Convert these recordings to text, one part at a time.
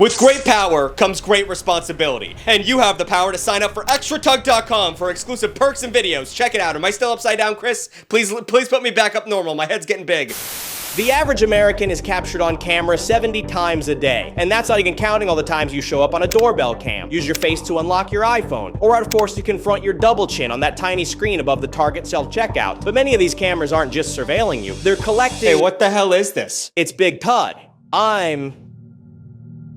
With great power comes great responsibility, and you have the power to sign up for extratug.com for exclusive perks and videos. Check it out. Am I still upside down, Chris? Please put me back up normal. My head's getting big. The average American is captured on camera 70 times a day, and that's not even counting all the times you show up on a doorbell cam, use your face to unlock your iPhone, or are forced to confront your double chin on that tiny screen above the Target self-checkout. But many of these cameras aren't just surveilling you, they're collecting— Hey, what the hell is this? It's Big Tud. I'm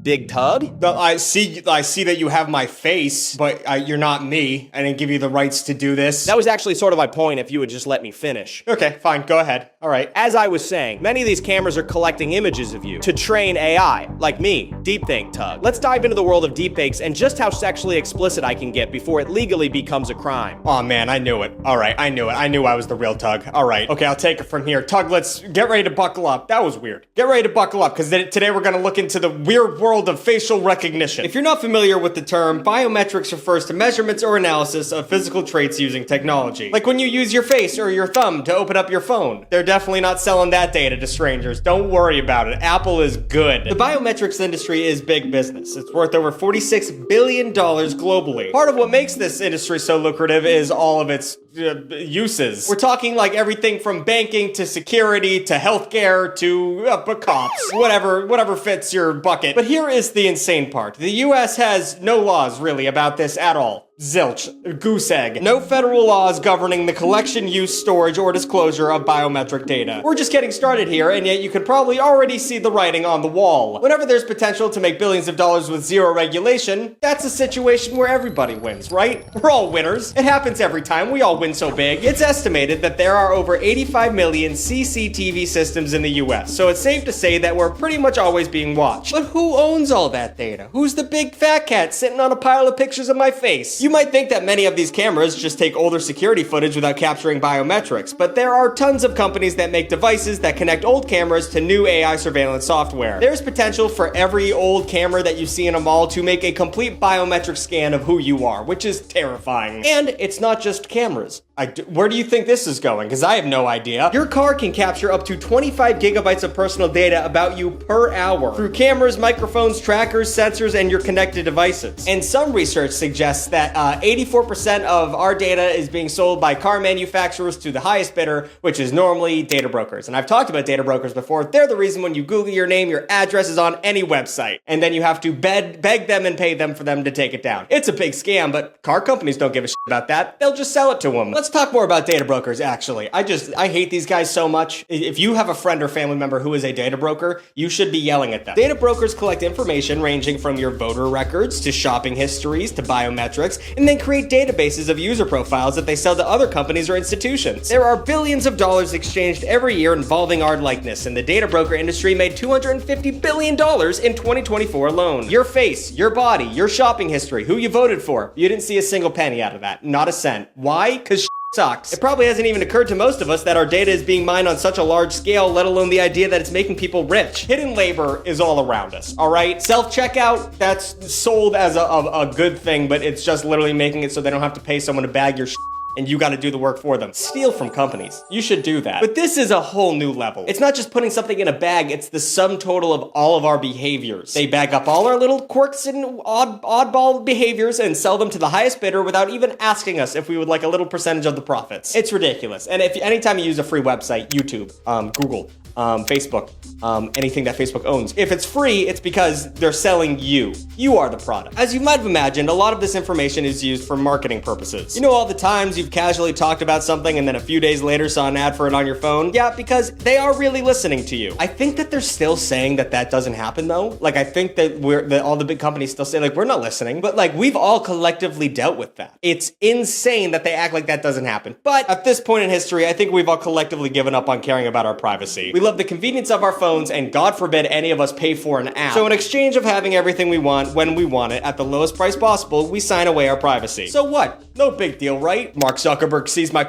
Big Tud? I see that you have my face, but you're not me. I didn't give you the rights to do this. That was actually sort of my point if you would just let me finish. Okay, fine, go ahead. All right. As I was saying, many of these cameras are collecting images of you to train AI, like me, Deepfake Tug. Let's dive into the world of deepfakes and just how sexually explicit I can get before it legally becomes a crime. Aw, man, I knew it. All right, I knew it. I knew I was the real Tug. All right. Okay, I'll take it from here. Tug, let's get ready to buckle up. That was weird. Get ready to buckle up, because today we're going to look into the weird world of facial recognition. If you're not familiar with the term, biometrics refers to measurements or analysis of physical traits using technology. Like when you use your face or your thumb to open up your phone. They're definitely not selling that data to strangers. Don't worry about it. Apple is good. The biometrics industry is big business. It's worth over $46 billion globally. Part of what makes this industry so lucrative is all of its uses. We're talking like everything from banking to security to healthcare to cops. Whatever fits your bucket. But here is the insane part. The US has no laws really about this at all. Zilch. Goose egg. No federal laws governing the collection, use, storage, or disclosure of biometric data. We're just getting started here, and yet you could probably already see the writing on the wall. Whenever there's potential to make billions of dollars with zero regulation, that's a situation where everybody wins, right? We're all winners. It happens every time. We all win so big. It's estimated that there are over 85 million CCTV systems in the US, so it's safe to say that we're pretty much always being watched. But who owns all that data? Who's the big fat cat sitting on a pile of pictures of my face? You might think that many of these cameras just take older security footage without capturing biometrics, but there are tons of companies that make devices that connect old cameras to new AI surveillance software. There's potential for every old camera that you see in a mall to make a complete biometric scan of who you are, which is terrifying. And it's not just cameras. Where do you think this is going? Because I have no idea. Your car can capture up to 25 gigabytes of personal data about you per hour through cameras, microphones, trackers, sensors, and your connected devices. And some research suggests that 84% of our data is being sold by car manufacturers to the highest bidder, which is normally data brokers. And I've talked about data brokers before. They're the reason when you Google your name, your address is on any website. And then you have to beg them and pay them for them to take it down. It's a big scam, but car companies don't give a shit about that. They'll just sell it to them. Let's talk more about data brokers, actually. I hate these guys so much. If you have a friend or family member who is a data broker, you should be yelling at them. Data brokers collect information ranging from your voter records to shopping histories to biometrics, and then create databases of user profiles that they sell to other companies or institutions. There are billions of dollars exchanged every year involving our likeness, and the data broker industry made $250 billion in 2024 alone. Your face, your body, your shopping history, who you voted for. You didn't see a single penny out of that. Not a cent. Why? Because sucks. It probably hasn't even occurred to most of us that our data is being mined on such a large scale, let alone the idea that it's making people rich. Hidden labor is all around us, all right? Self-checkout, that's sold as a good thing, but it's just literally making it so they don't have to pay someone to bag your and you gotta do the work for them. Steal from companies. You should do that. But this is a whole new level. It's not just putting something in a bag, it's the sum total of all of our behaviors. They bag up all our little quirks and oddball behaviors and sell them to the highest bidder without even asking us if we would like a little percentage of the profits. It's ridiculous. And anytime you use a free website, YouTube, Google, Facebook, anything that Facebook owns. If it's free, it's because they're selling you. You are the product. As you might have imagined, a lot of this information is used for marketing purposes. You know all the times you've casually talked about something and then a few days later saw an ad for it on your phone? Yeah, because they are really listening to you. I think that they're still saying that doesn't happen though. Like I think that all the big companies still say like, we're not listening, but like we've all collectively dealt with that. It's insane that they act like that doesn't happen. But at this point in history, I think we've all collectively given up on caring about our privacy. We love the convenience of our phones, and God forbid any of us pay for an app. So in exchange of having everything we want when we want it at the lowest price possible, we sign away our privacy. So what? No big deal, right? Mark Zuckerberg sees my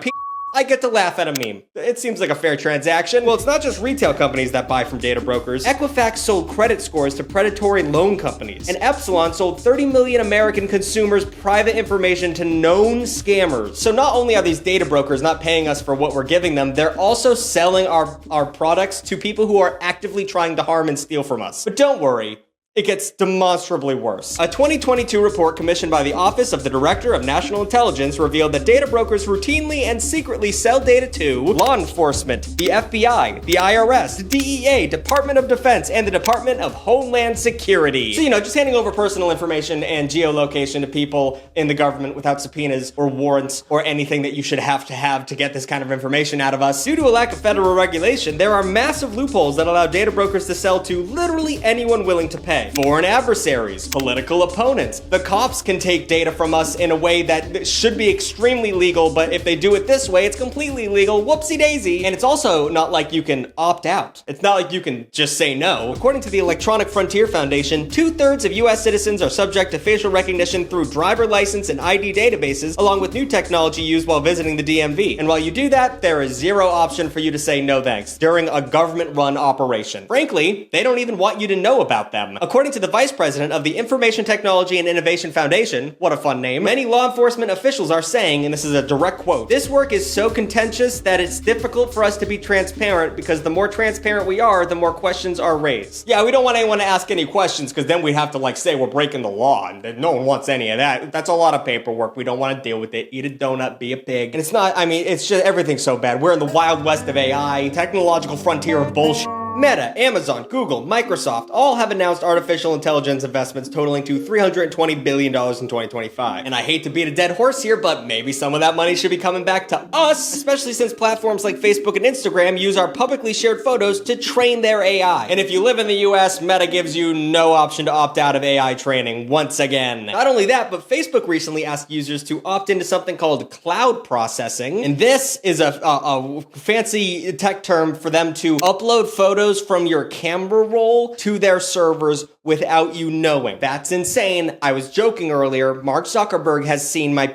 I get to laugh at a meme. It seems like a fair transaction. Well, it's not just retail companies that buy from data brokers. Equifax sold credit scores to predatory loan companies. And Epsilon sold 30 million American consumers' private information to known scammers. So not only are these data brokers not paying us for what we're giving them, they're also selling our products to people who are actively trying to harm and steal from us. But don't worry. it gets demonstrably worse. A 2022 report commissioned by the Office of the Director of National Intelligence revealed that data brokers routinely and secretly sell data to law enforcement, the FBI, the IRS, the DEA, Department of Defense, and the Department of Homeland Security. So, just handing over personal information and geolocation to people in the government without subpoenas or warrants or anything that you should have to get this kind of information out of us. Due to a lack of federal regulation, there are massive loopholes that allow data brokers to sell to literally anyone willing to pay. Foreign adversaries, political opponents. The cops can take data from us in a way that should be extremely legal, but if they do it this way, it's completely illegal. Whoopsie daisy. And it's also not like you can opt out. It's not like you can just say no. According to the Electronic Frontier Foundation, 2/3 of US citizens are subject to facial recognition through driver license and ID databases, along with new technology used while visiting the DMV. And while you do that, there is zero option for you to say no thanks during a government-run operation. Frankly, they don't even want you to know about them. According to the vice president of the Information Technology and Innovation Foundation, what a fun name, many law enforcement officials are saying, and this is a direct quote, "This work is so contentious that it's difficult for us to be transparent because the more transparent we are, the more questions are raised." Yeah, we don't want anyone to ask any questions because then we have to say we're breaking the law, and no one wants any of that. That's a lot of paperwork. We don't want to deal with it. Eat a donut, be a pig. And it's not, it's just everything's so bad. We're in the wild west of AI, technological frontier of bullshit. Meta, Amazon, Google, Microsoft all have announced artificial intelligence investments totaling to $320 billion in 2025. And I hate to beat a dead horse here, but maybe some of that money should be coming back to us, especially since platforms like Facebook and Instagram use our publicly shared photos to train their AI. And if you live in the US, Meta gives you no option to opt out of AI training once again. Not only that, but Facebook recently asked users to opt into something called cloud processing. And this is a fancy tech term for them to upload photos from your camera roll to their servers without you knowing. That's insane. I was joking earlier. Mark Zuckerberg has seen my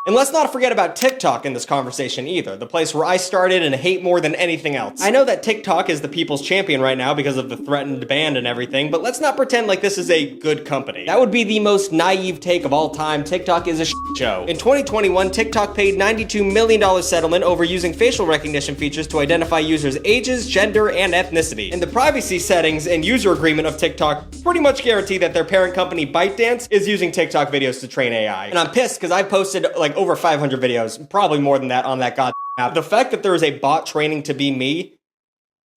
And let's not forget about TikTok in this conversation either, the place where I started and hate more than anything else. I know that TikTok is the people's champion right now because of the threatened ban and everything, but let's not pretend like this is a good company. That would be the most naive take of all time. TikTok is a show. In 2021, TikTok paid $92 million settlement over using facial recognition features to identify users' ages, gender, and ethnicity. And the privacy settings and user agreement of TikTok pretty much guarantee that their parent company ByteDance is using TikTok videos to train AI. And I'm pissed because I posted over 500 videos, probably more than that on that goddamn app. The fact that there is a bot training to be me,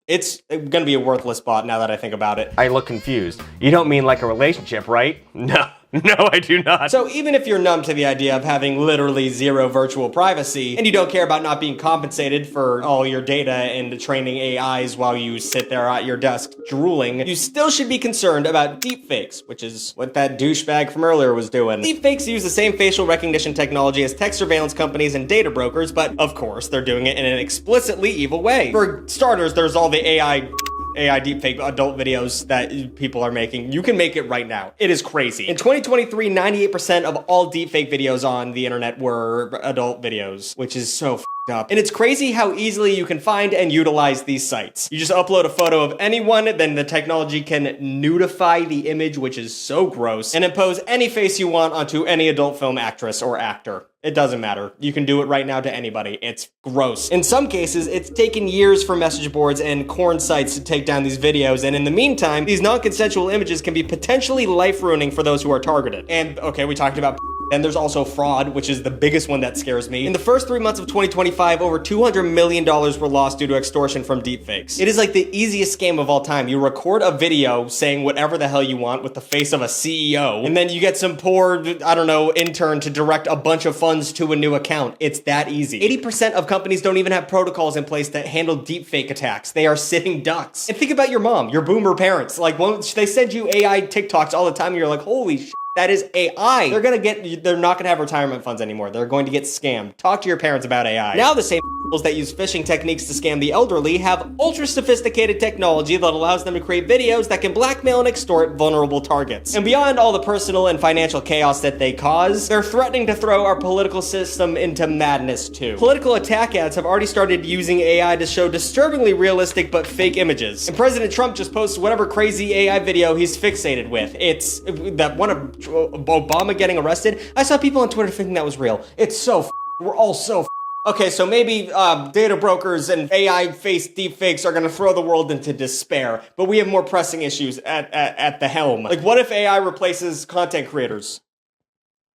it's gonna be a worthless bot now that I think about it. I look confused. You don't mean like a relationship, right? No, I do not. So even if you're numb to the idea of having literally zero virtual privacy, and you don't care about not being compensated for all your data and training AIs while you sit there at your desk drooling, you still should be concerned about deepfakes, which is what that douchebag from earlier was doing. Deepfakes use the same facial recognition technology as tech surveillance companies and data brokers, but of course, they're doing it in an explicitly evil way. For starters, there's all the AI deepfake adult videos that people are making. You can make it right now. It is crazy. In 2023, 98% of all deepfake videos on the internet were adult videos, which is so f***ed up. And it's crazy how easily you can find and utilize these sites. You just upload a photo of anyone, then the technology can nudify the image, which is so gross, and impose any face you want onto any adult film actress or actor. It doesn't matter. You can do it right now to anybody. It's gross. In some cases, it's taken years for message boards and corn sites to take down these videos, and in the meantime, these non-consensual images can be potentially life-ruining for those who are targeted. And, okay, we talked about and there's also fraud, which is the biggest one that scares me. In the first 3 months of 2025, over $200 million were lost due to extortion from deepfakes. It is like the easiest scam of all time. You record a video saying whatever the hell you want with the face of a CEO, and then you get some poor, I don't know, intern to direct a bunch of funds to a new account. It's that easy. 80% of companies don't even have protocols in place that handle deepfake attacks. They are sitting ducks. And think about your mom, your boomer parents. Like, they send you AI TikToks all the time, and you're like, holy shit. That is AI. They're not gonna have retirement funds anymore. They're going to get scammed. Talk to your parents about AI. Now the same that use phishing techniques to scam the elderly have ultra sophisticated technology that allows them to create videos that can blackmail and extort vulnerable targets. And beyond all the personal and financial chaos that they cause, they're threatening to throw our political system into madness too. Political attack ads have already started using AI to show disturbingly realistic but fake images. And President Trump just posts whatever crazy AI video he's fixated with. It's that one of Obama getting arrested. I saw people on Twitter thinking that was real. It's so we're all so Okay, so maybe data brokers and AI-faced deepfakes are gonna throw the world into despair, but we have more pressing issues at the helm. Like, what if AI replaces content creators?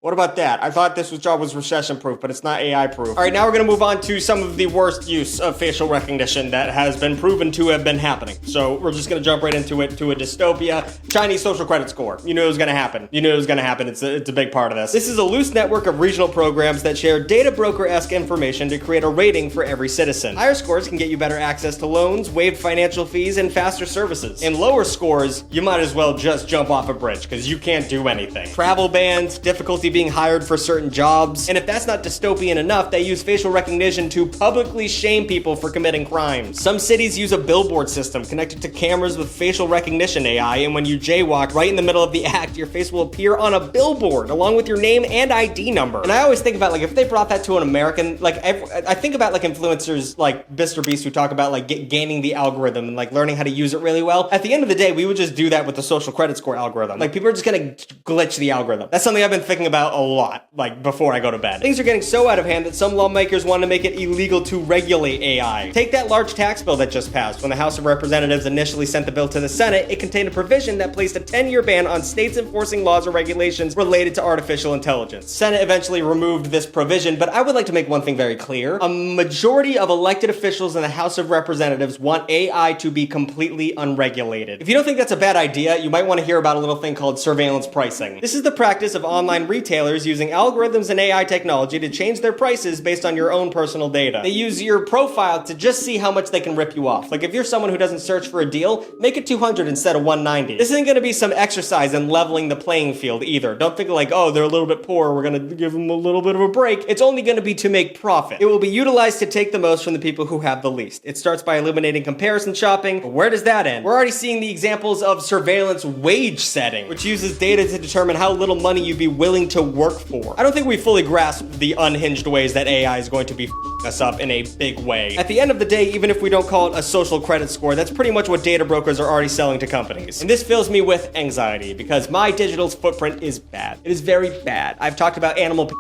What about that? I thought this job was recession-proof, but it's not AI-proof. All right, now we're gonna move on to some of the worst use of facial recognition that has been proven to have been happening. So we're just gonna jump right into it, to a dystopia. Chinese social credit score. You knew it was gonna happen. You knew it was gonna happen. It's a big part of this. This is a loose network of regional programs that share data broker-esque information to create a rating for every citizen. Higher scores can get you better access to loans, waived financial fees, and faster services. In lower scores, you might as well just jump off a bridge, because you can't do anything. Travel bans, difficulty being hired for certain jobs, and if that's not dystopian enough, they use facial recognition to publicly shame people for committing crimes. Some cities use a billboard system connected to cameras with facial recognition AI, and when you jaywalk right in the middle of the act, your face will appear on a billboard along with your name and ID number. And I always think about, like, if they brought that to an American, like, I think about, like, influencers like Mr. Beast who talk about, like, gaining the algorithm and, like, learning how to use it really well. At the end of the day, we would just do that with the social credit score algorithm. Like, people are just gonna glitch the algorithm. That's something I've been thinking about a lot, like, before I go to bed. Things are getting so out of hand that some lawmakers want to make it illegal to regulate AI. Take that large tax bill that just passed. When the House of Representatives initially sent the bill to the Senate, it contained a provision that placed a 10-year ban on states enforcing laws or regulations related to artificial intelligence. Senate eventually removed this provision, but I would like to make one thing very clear. A majority of elected officials in the House of Representatives want AI to be completely unregulated. If you don't think that's a bad idea, you might want to hear about a little thing called surveillance pricing. This is the practice of online retailers using algorithms and AI technology to change their prices based on your own personal data. They use your profile to just see how much they can rip you off. Like, if you're someone who doesn't search for a deal, make it 200 instead of 190. This isn't gonna be some exercise in leveling the playing field either. Don't think like, oh, they're a little bit poor, we're gonna give them a little bit of a break. It's only gonna be to make profit. It will be utilized to take the most from the people who have the least. It starts by eliminating comparison shopping, but where does that end? We're already seeing the examples of surveillance wage setting, which uses data to determine how little money you'd be willing to work for. I don't think we fully grasp the unhinged ways that AI is going to be us up in a big way. At the end of the day, even if we don't call it a social credit score, that's pretty much what data brokers are already selling to companies. And this fills me with anxiety because my digital footprint is bad. It is very bad. I've talked about animal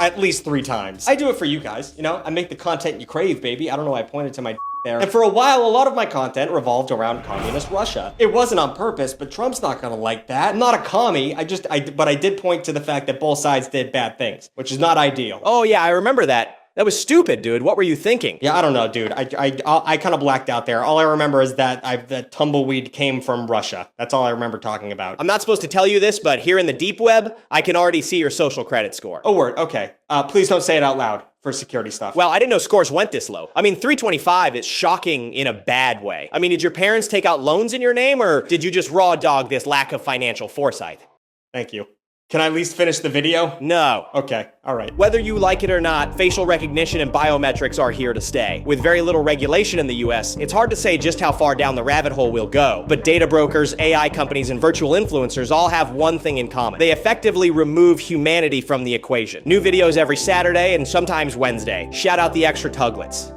at least 3 times. I do it for you guys, you know? I make the content you crave, baby. I don't know why I pointed to my there. And for a while, a lot of my content revolved around communist Russia. It wasn't on purpose, but Trump's not gonna like that. I'm not a commie. But I did point to the fact that both sides did bad things, which is not ideal. Oh yeah, I remember that. That was stupid, dude. What were you thinking? Yeah, I don't know, dude. I kind of blacked out there. All I remember is that that tumbleweed came from Russia. That's all I remember talking about. I'm not supposed to tell you this, but here in the deep web, I can already see your social credit score. Oh, word. Okay. Please don't say it out loud for security stuff. Well, I didn't know scores went this low. I mean, 325 is shocking in a bad way. I mean, did your parents take out loans in your name, or did you just raw dog this lack of financial foresight? Thank you. Can I at least finish the video? No. Okay, all right. Whether you like it or not, facial recognition and biometrics are here to stay. With very little regulation in the US, it's hard to say just how far down the rabbit hole we'll go. But data brokers, AI companies, and virtual influencers all have one thing in common. They effectively remove humanity from the equation. New videos every Saturday and sometimes Wednesday. Shout out the extra tuglets.